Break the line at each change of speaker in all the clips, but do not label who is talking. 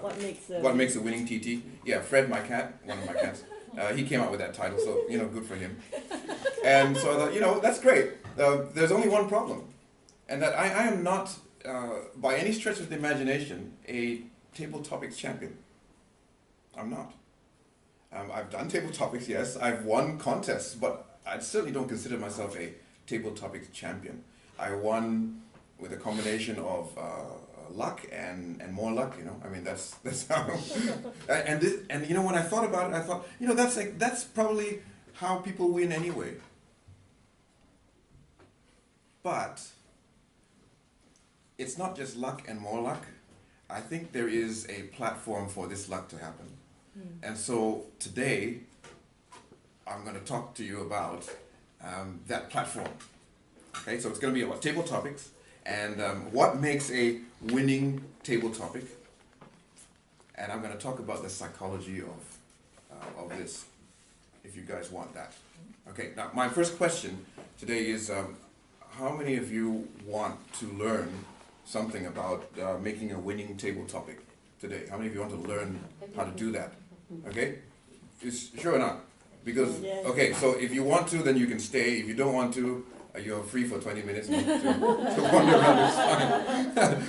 What makes a winning TT? Yeah, Fred, my cat, one of my cats. He came up with that title, so good for him. And so I thought, that's great. There's only one problem, and that I am not, by any stretch of the imagination, a table topics champion. I'm not. I've done table topics, yes. I've won contests, but I certainly don't consider myself a table topics champion. I won with a combination of luck and more luck. I mean, that's how. And when I thought about it, I thought, that's probably how people win anyway. But it's not just luck and more luck. I think there is a platform for this luck to happen. And so today, I'm going to talk to you about that platform. Okay, so it's going to be about table topics and what makes a winning table topic. And I'm going to talk about the psychology of this, if you guys want that. Okay, now my first question today is, how many of you want to learn something about making a winning table topic today? How many of you want to learn how to do that? Okay? Sure or not? Because, okay, so if you want to, then you can stay. If you don't want to, you're free for 20 minutes to wander around. It's fine.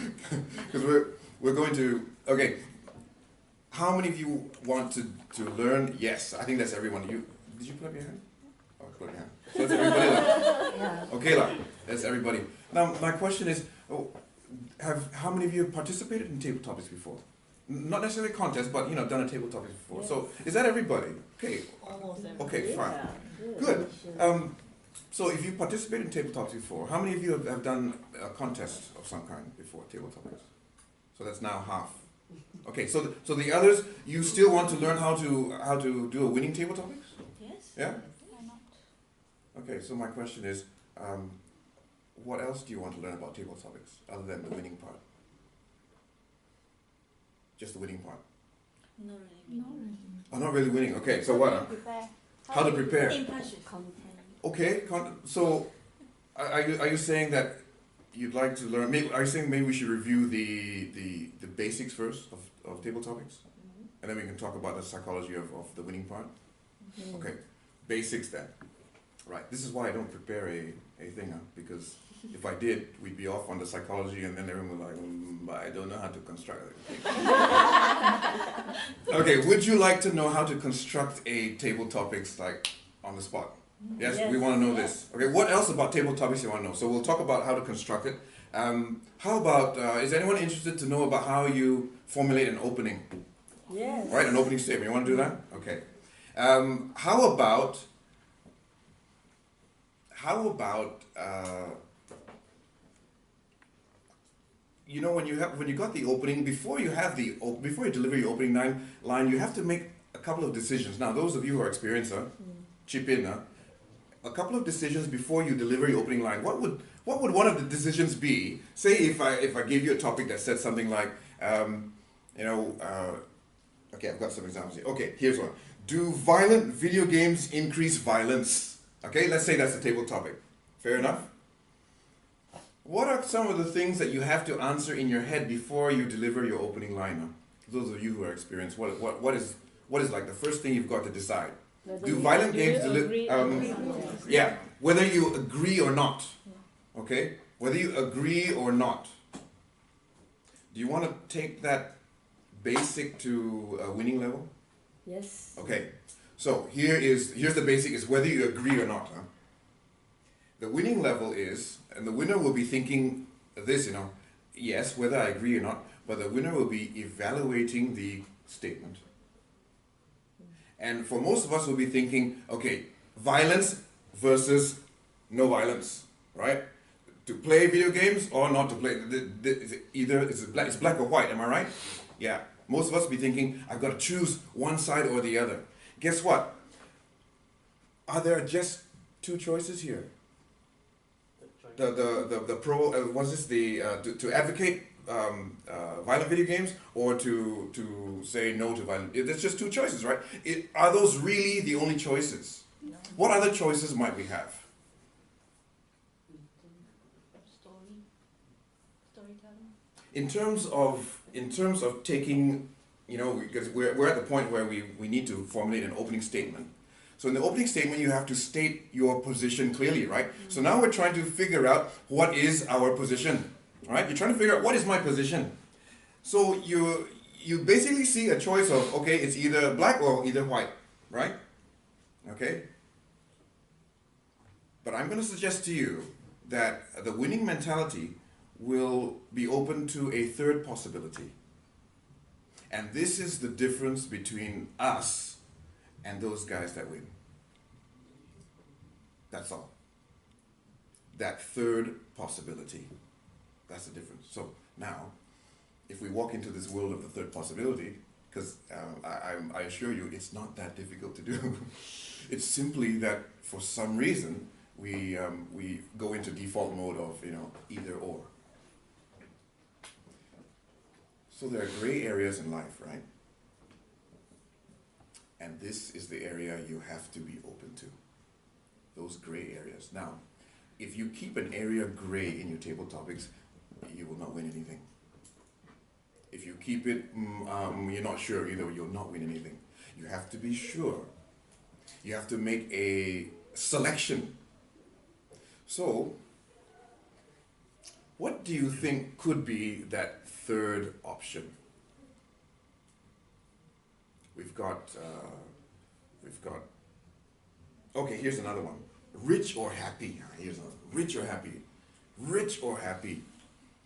Because we're going to, okay, how many of you want to learn? Yes, I think that's everyone. Did you put up your hand? Oh, put up your hand. So that's everybody now.
Yeah.
Okay, that's everybody. Now, my question is, how many of you have participated in table topics before? Not necessarily a contest, but done a table topic before. Yes. So is that everybody? Okay.
Almost everybody.
Okay, fine. Good. So if you participated in table topics before, how many of you have done a contest of some kind before, table topics? So that's now half. Okay, so the others, you still want to learn how to do a winning table topics?
Yes.
Yeah?
Why not?
Okay, so my question is, what else do you want to learn about table topics other than the winning part? Just the winning part?
Not really.
Oh, not really winning. Okay, so what?
Prepare.
How to prepare?
Impression. Content.
Okay, so are you saying that you'd like to learn? Are you saying maybe we should review the basics first of table topics, and then we can talk about the psychology of the winning part? Okay, basics then. Right. This is why I don't prepare a thing, because if I did, we'd be off on the psychology, and then everyone would like, I don't know how to construct it. Okay, would you like to know how to construct a table topics like on the spot? Yes, we want to know this. Okay, what else about table topics you want to know? So we'll talk about how to construct it. How about, is anyone interested to know about how you formulate an opening?
Yes.
Right, an opening statement. You want to do that? Okay. How about when you got the opening, before you deliver your opening line, you have to make a couple of decisions. Now, those of you who are experienced, chip in. A couple of decisions before you deliver your opening line. What would one of the decisions be? Say if I gave you a topic that said something like, okay, I've got some examples here. Okay, here's one. Do violent video games increase violence? Okay, let's say that's the table topic. Fair enough? What are some of the things that you have to answer in your head before you deliver your opening line? Those of you who are experienced, what is like the first thing you've got to decide? Do violent games yeah, whether you agree or not. Okay? Whether you agree or not. Do you want to take that basic to a winning level?
Yes.
Okay. So here's the basic, is whether you agree or not. The winning level is, and the winner will be thinking this, yes, whether I agree or not, but the winner will be evaluating the statement. And for most of us, we'll be thinking, okay, violence versus no violence, right? To play video games or not to play. Either it's black or white, am I right? Yeah. Most of us will be thinking, I've got to choose one side or the other. Guess what? Are there just two choices here? The pro, what's this, to advocate violent video games, or to say no to violent. There's just two choices, right? Are those really the only choices?
No.
What other choices might we have?
Storytelling.
In terms of taking because we're at the point where we need to formulate an opening statement. So in the opening statement, you have to state your position clearly, right? So now we're trying to figure out what is our position, right? You're trying to figure out what is my position. So you basically see a choice of, okay, it's either black or either white, right? Okay? But I'm going to suggest to you that the winning mentality will be open to a third possibility. And this is the difference between us and those guys that win. That's all. That third possibility. That's the difference. So now, if we walk into this world of the third possibility, because I assure you, it's not that difficult to do. It's simply that for some reason we go into default mode of either or. So there are gray areas in life, right? And this is the area you have to be open to. Those gray areas. Now, if you keep an area gray in your table topics, you will not win anything. If you keep it, you're not sure either, you'll not win anything. You have to be sure. You have to make a selection. So, what do you think could be that third option? We've got, okay, here's another one. Rich or happy. Here's another. Rich or happy. Rich or happy,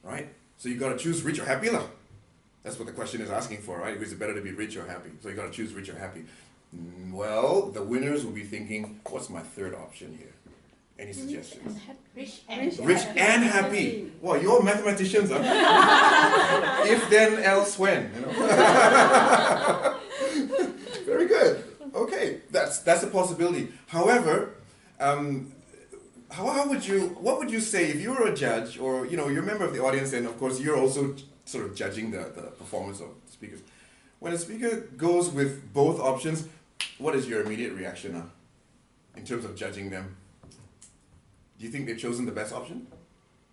right? So you got to choose rich or happy lah. That's what the question is asking for, right? Is it better to be rich or happy? So you got to choose rich or happy. Well, the winners will be thinking, what's my third option here? Any suggestions?
Rich and
happy. Well, you're mathematicians, huh? If then, else when. Very good. Okay, that's a possibility. However, what would you say if you were a judge, or you're a member of the audience, and of course you're also sort of judging the performance of speakers. When a speaker goes with both options, what is your immediate reaction now, in terms of judging them? Do you think they've chosen the best option?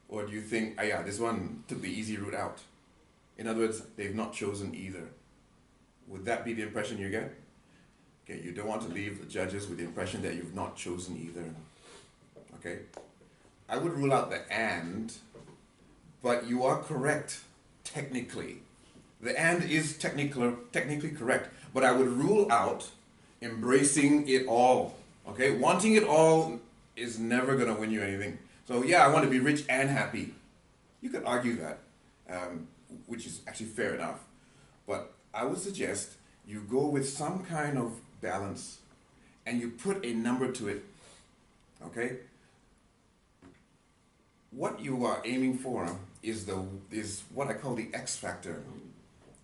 Or do you think, this one took the easy route out? In other words, they've not chosen either. Would that be the impression you get? Okay, you don't want to leave the judges with the impression that you've not chosen either. Okay? I would rule out the and, but you are correct, technically. The and is technically correct, but I would rule out embracing it all. Okay? Wanting it all is never going to win you anything. So I want to be rich and happy. You could argue that, which is actually fair enough. But I would suggest you go with some kind of balance and you put a number to it. Okay? What you are aiming for is what I call the X factor.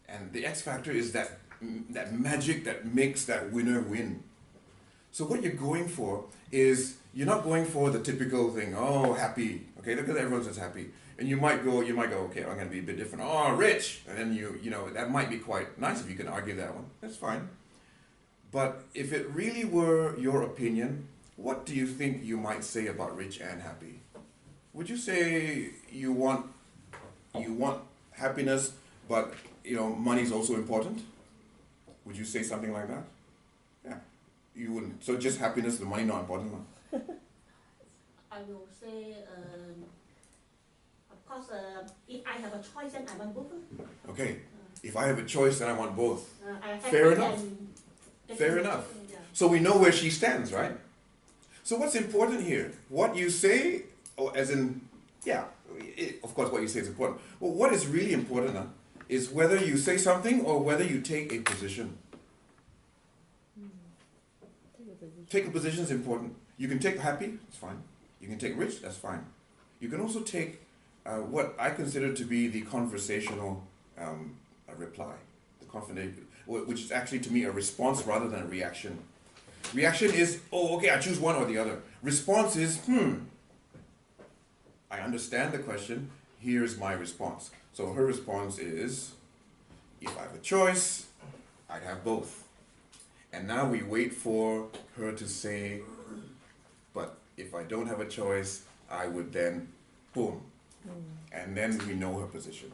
And the X factor is that magic that makes that winner win. So what you're going for is, you're not going for the typical thing, happy, okay, because everyone's just happy. And you might go, okay, I'm going to be a bit different. Rich! And then that might be quite nice if you can argue that one. That's fine. But if it really were your opinion, what do you think you might say about rich and happy? Would you say you want happiness, but money is also important? Would you say something like that? Yeah, you wouldn't. So just happiness, the money not important?
I will say, of course, if I have a choice, then I want both.
Okay, if I have a choice, then I want both.
Fair
enough. Fair enough.
Yeah.
So we know where she stands, right? So what's important here? What you say, as in, of course what you say is important. Well, what is really important is whether you say something or whether you take a position. Take a position is important. You can take happy, that's fine. You can take rich, that's fine. You can also take what I consider to be the conversational reply, which is actually to me a response rather than a reaction. Reaction is, okay, I choose one or the other. Response is, I understand the question, here's my response. So her response is, if I have a choice, I'd have both. And now we wait for her to say, but if I don't have a choice, I would then, boom. And then we know her position.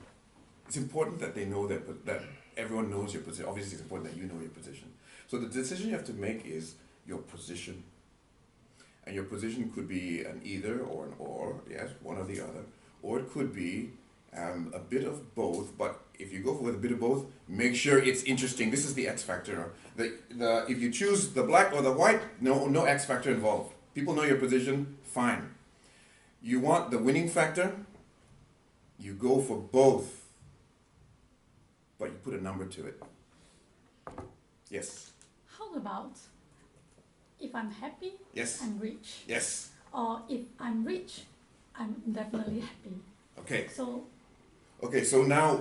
It's important that they know that everyone knows your position. Obviously, it's important that you know your position. So the decision you have to make is your position. And your position could be an either or an or, yes, one or the other. Or it could be a bit of both, but if you go with a bit of both, make sure it's interesting. This is the X factor. If you choose the black or the white, no X factor involved. People know your position, fine. You want the winning factor, you go for both, but you put a number to it. Yes.
How about if I'm happy,
Yes.
I'm rich?
Yes.
Or if I'm rich, I'm definitely happy.
Okay.
So
Okay, so now,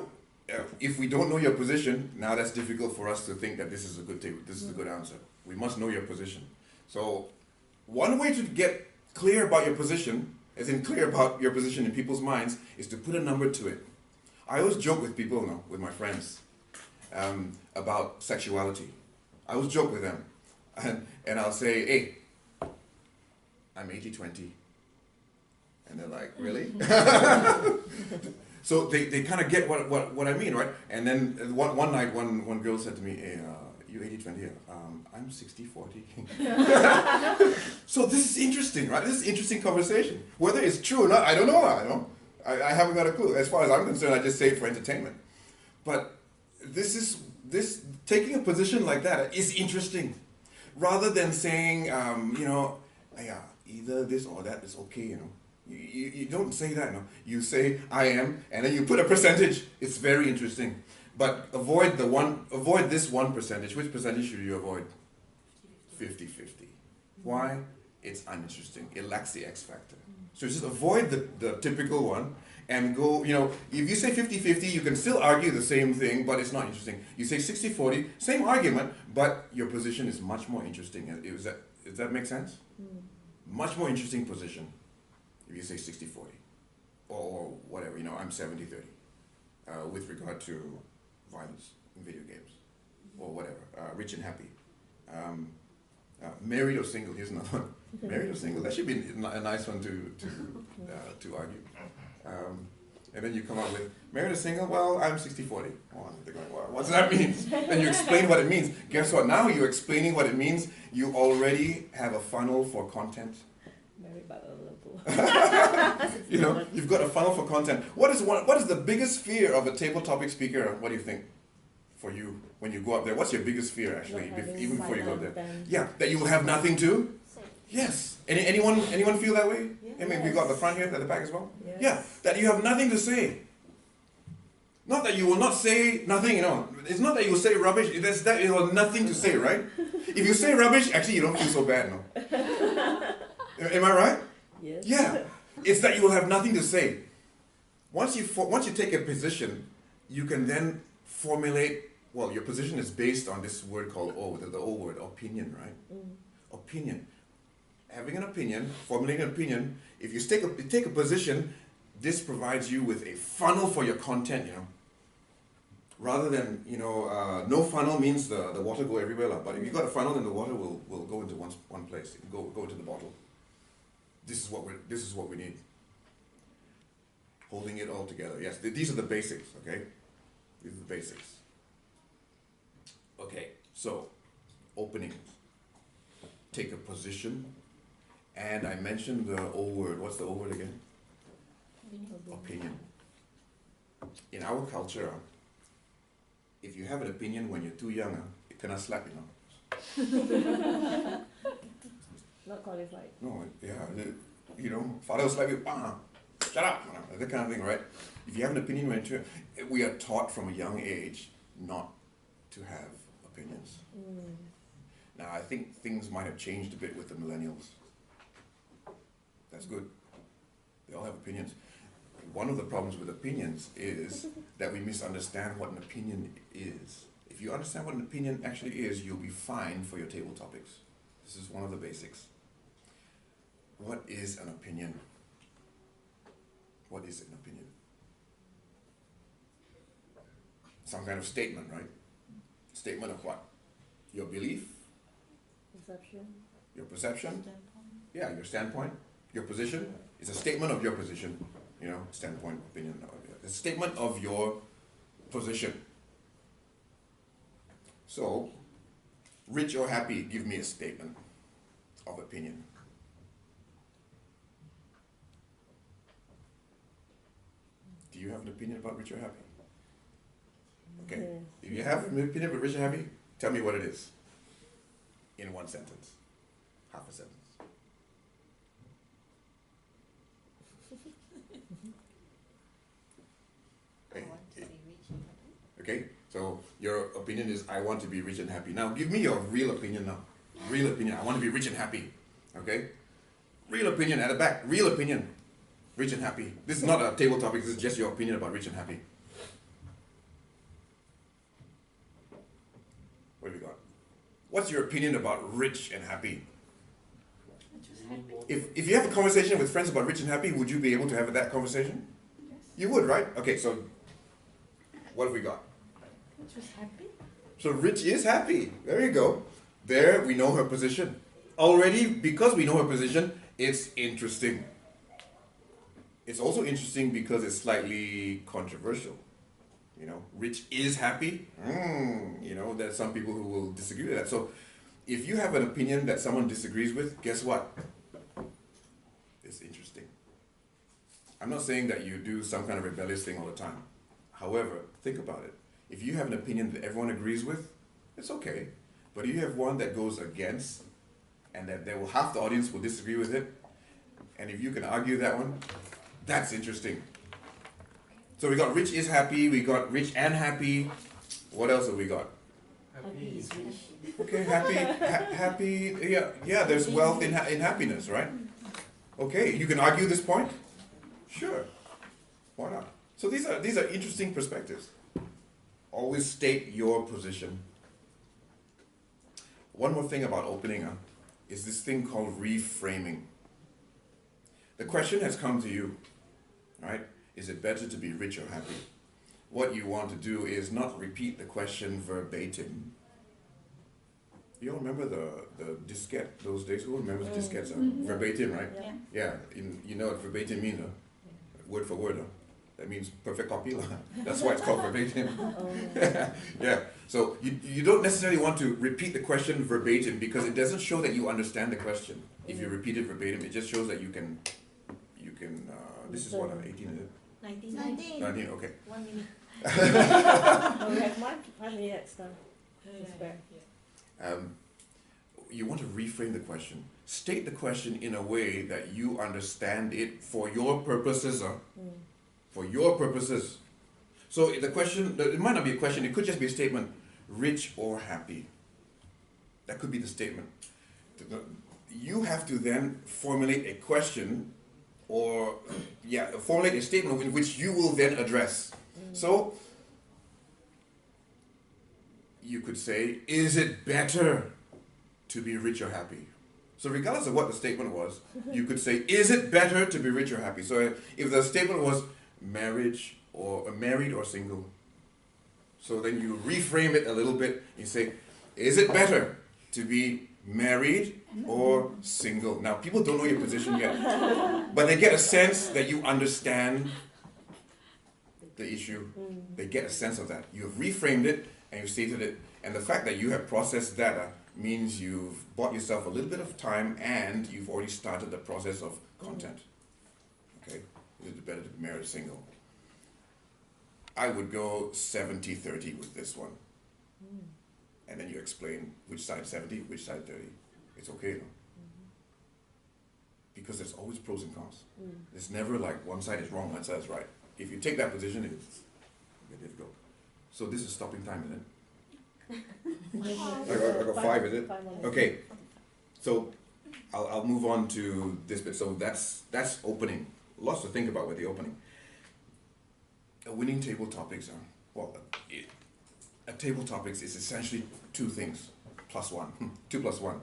if we don't know your position, now that's difficult for us to think that this is a good thing, this is a good answer. We must know your position. So, one way to get clear about your position, as in clear about your position in people's minds, is to put a number to it. I always joke with people, with my friends, about sexuality. I always joke with them, and I'll say, hey, I'm 80-20. And they're like, really? So they kind of get what I mean, right? And then one night, one girl said to me, hey, you 80-20, I'm 60-40. So this is interesting, right? This is interesting conversation. Whether it's true or not, I don't know. I haven't got a clue. As far as I'm concerned, I just say it for entertainment. But this taking a position like that is interesting. Rather than saying, yeah, either this or that is okay, You don't say that, no. You say I am, and then you put a percentage. It's very interesting, but avoid this 1%. Which percentage should you avoid? 50-50. Why? It's uninteresting. It lacks the X factor. So just avoid the typical one and go. If you say 50-50, you can still argue the same thing, but it's not interesting. You say 60-40, same argument, but your position is much more interesting. Does that make sense? Much more interesting position. If you say 60-40, or whatever, I'm 70-30, with regard to violence in video games, or whatever, rich and happy. Married or single, here's another one. Married or single, that should be a nice one to argue. And then you come up with, married or single, well, I'm 60-40. Oh, they're going, well, what does that mean? Then you explain what it means. Guess what, now you're explaining what it means, you already have a funnel for content.
Married by the level.
You've got a funnel for content. What is the biggest fear of a table topic speaker? What do you think? For you, when you go up there, what's your biggest fear actually, even before you go up there? Yeah, that you will have nothing to? Yes. Anyone feel that way?
Yeah.
I mean, we got the front here, at the back as well?
Yes.
Yeah, that you have nothing to say. Not that you will not say nothing, It's not that you will say rubbish, it's that you have nothing to say, right? If you say rubbish, actually you don't feel so bad, no? Am I right?
Yes.
Yeah. It's that you will have nothing to say. Once you take a position, you can then formulate. Well, your position is based on this word called the old word, opinion, right? Opinion. Having an opinion, formulating an opinion. If you take a position, this provides you with a funnel for your content, Rather than no funnel means the water go everywhere, but if you got a funnel, then the water will go into one place. It will go into the bottle. This is what we need. Holding it all together. Yes, these are the basics, okay? These are the basics. Okay, so, opening. Take a position. And I mentioned the old word. What's the old word again? Opinion. In our culture, if you have an opinion when you're too young, it cannot slap,
Not qualified.
No, yeah, father will slap you, shut up, that kind of thing, right? If you have an opinion when you're too, we are taught from a young age not to have opinions. Now, I think things might have changed a bit with the millennials. That's good. They all have opinions. One of the problems with opinions is that we misunderstand what an opinion is. If you understand what an opinion actually is, you'll be fine for your table topics. This is one of the basics. What is an opinion? What is an opinion? Some kind of statement, right? Statement of what? Your belief?
Perception.
Your perception? Yeah, your standpoint. Your position is a statement of your position. Standpoint, opinion. It's a statement of your position. So, rich or happy, give me a statement of opinion. Do you have an opinion about rich or happy? Okay.
Yes.
If you have an opinion about rich or happy, tell me what it is. In one sentence. Half a sentence. Okay. Okay, so your opinion is I want to be rich and happy. Now give me your real opinion now. Real opinion. I want to be rich and happy. Okay? Real opinion at the back. Real opinion. Rich and happy. This is not a table topic, this is just your opinion about rich and happy. What have we got? What's your opinion about rich and happy?
I'm just happy.
If you have a conversation with friends about rich and happy, would you be able to have that conversation?
Yes.
You would, right? Okay, so what have we got?
I'm just happy.
So Rich is happy. There you go. There we know her position. Already, because we know her position, it's interesting. It's also interesting because it's slightly controversial. You know, Rich is happy. You know, there's some people who will disagree with that. So if you have an opinion that someone disagrees with, guess what? It's interesting. I'm not saying that you do some kind of rebellious thing all the time. However, think about it. If you have an opinion that everyone agrees with, it's okay. But if you have one that goes against, and that there will half the audience will disagree with it, and if you can argue that one, that's interesting. So we got Rich is happy, we got Rich and happy. What else have we got?
Happy is rich.
Okay, happy, yeah, there's wealth in happiness, right? Okay, you can argue this point? Sure. Why not? So these are interesting perspectives. Always state your position. One more thing about opening up is this thing called reframing. The question has come to you, right? Is it better to be rich or happy? What you want to do is not repeat the question verbatim. You all remember the diskette those days? Who remembers diskettes? Verbatim, right?
Yeah.
Yeah, you know what verbatim means, huh? Word for word. Huh? That means perfect copy. That's why it's called verbatim.
Oh.
Yeah, so you don't necessarily want to repeat the question verbatim because it doesn't show that you understand the question. If you repeat it verbatim, it just shows that you can this is what, 18 is it?
19.
19, okay.
1 minute.
Oh, we have 5 minutes now. Spare.
You want to reframe the question. State the question in a way that you understand it for your purposes. For your purposes. So the question, it might not be a question, it could just be a statement, rich or happy. That could be the statement. You have to then formulate a question or, formulate a statement in which you will then address. So, you could say, is it better to be rich or happy? So regardless of what the statement was, you could say, is it better to be rich or happy? So if the statement was married or single, so then you reframe it a little bit. You say, is it better to be married or single? Now, people don't know your position yet, but they get a sense that you understand the issue. They get a sense of that. You've reframed it and you've stated it, and the fact that you have processed data means you've bought yourself a little bit of time and you've already started the process of content. Okay? Is it better to be married or single? I would go 70-30 with this one. And then you explain which side 70, which side 30. It's okay, no? Because there's always pros and cons. There's never like one side is wrong, one side is right. If you take that position, it's difficult. So this is stopping time, isn't it? I got 5, is it?
5 minutes.
Okay. So I'll move on to this bit. So that's opening. Lots to think about with the opening. A winning table topics are, a table topics is essentially 2 things, plus 1, 2 plus 1.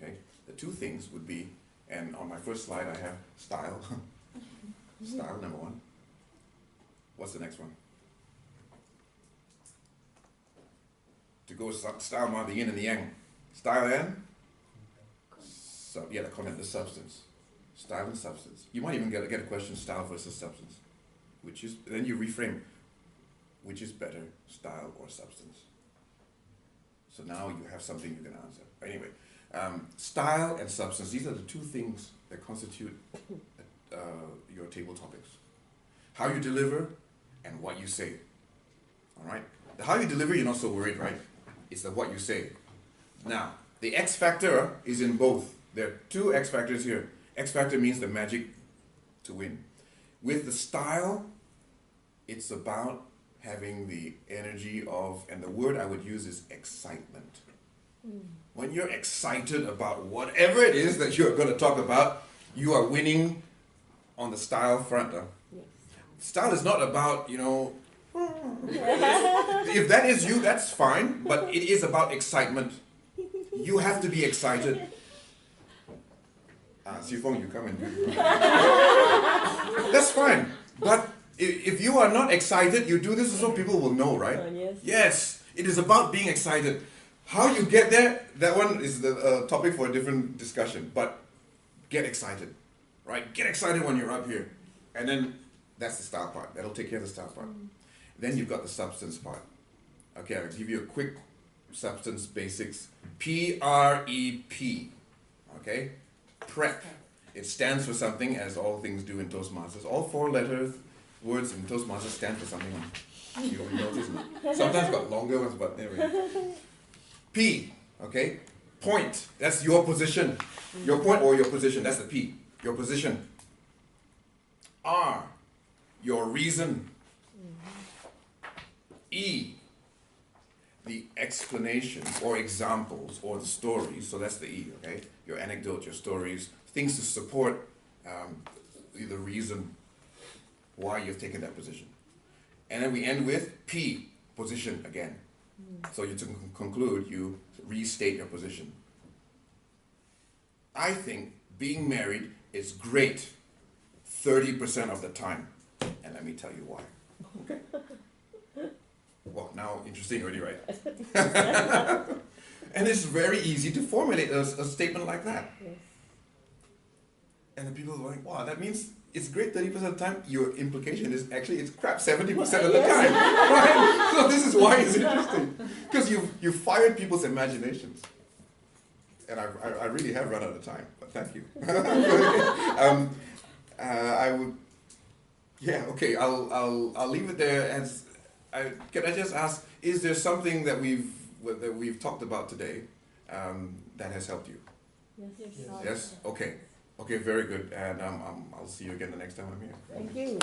Okay, the 2 things would be, and on my first slide I have style, style number 1. What's the next one? To go style, ma, the yin and the yang. Style and? The content, the substance. Style and substance. You might even get a question, style versus substance. Then you reframe, which is better, style or substance? So now you have something you can answer. Anyway, style and substance, these are the two things that constitute your table topics. How you deliver and what you say. All right? The how you deliver, you're not so worried, right? It's the what you say. Now, the X factor is in both. There are two X factors here. X factor means the magic to win. With the style, it's about having the energy of, and the word I would use is excitement. When you're excited about whatever it is that you're going to talk about, you are winning on the style front.
Yes.
Style is not about, if that is you, that's fine, but it is about excitement. You have to be excited. Sifong, you come and do it. That's fine. But if you are not excited, you do this so people will know, right?
Yes.
Yes, it is about being excited. How you get there, that one is the topic for a different discussion. But get excited, right? Get excited when you're up here. And then that's the style part. That'll take care of the style part. Then you've got the substance part. Okay, I'll give you a quick substance basics. PREP. Okay? Prep. It stands for something, as all things do in Toastmasters. All 4 letters, words in Toastmasters stand for something. You notice it. Sometimes got longer ones, but anyway. P, okay? Point. That's your position. Your point or your position. That's the P. Your position. R, your reason. E, the explanations or examples or the stories. So that's the E, okay? Your anecdotes, your stories, things to support the reason why you've taken that position. And then we end with P, position again. So you to conclude, you restate your position. I think being married is great 30% of the time. And let me tell you why. Okay? Well, now interesting already, right? And it's very easy to formulate a statement like that.
Yes.
And the people are like, wow, that means it's great 30% of the time. Your implication is actually it's crap 70% of the time. Right? So this is why it's interesting. Because you've fired people's imaginations. And I really have run out of time, but thank you. I would, yeah, okay, I'll leave it there. As can I just ask, is there something that we've talked about today that has helped you?
Yes.
Yes? Okay. Okay, very good. And I'll see you again the next time I'm here.
Thank you.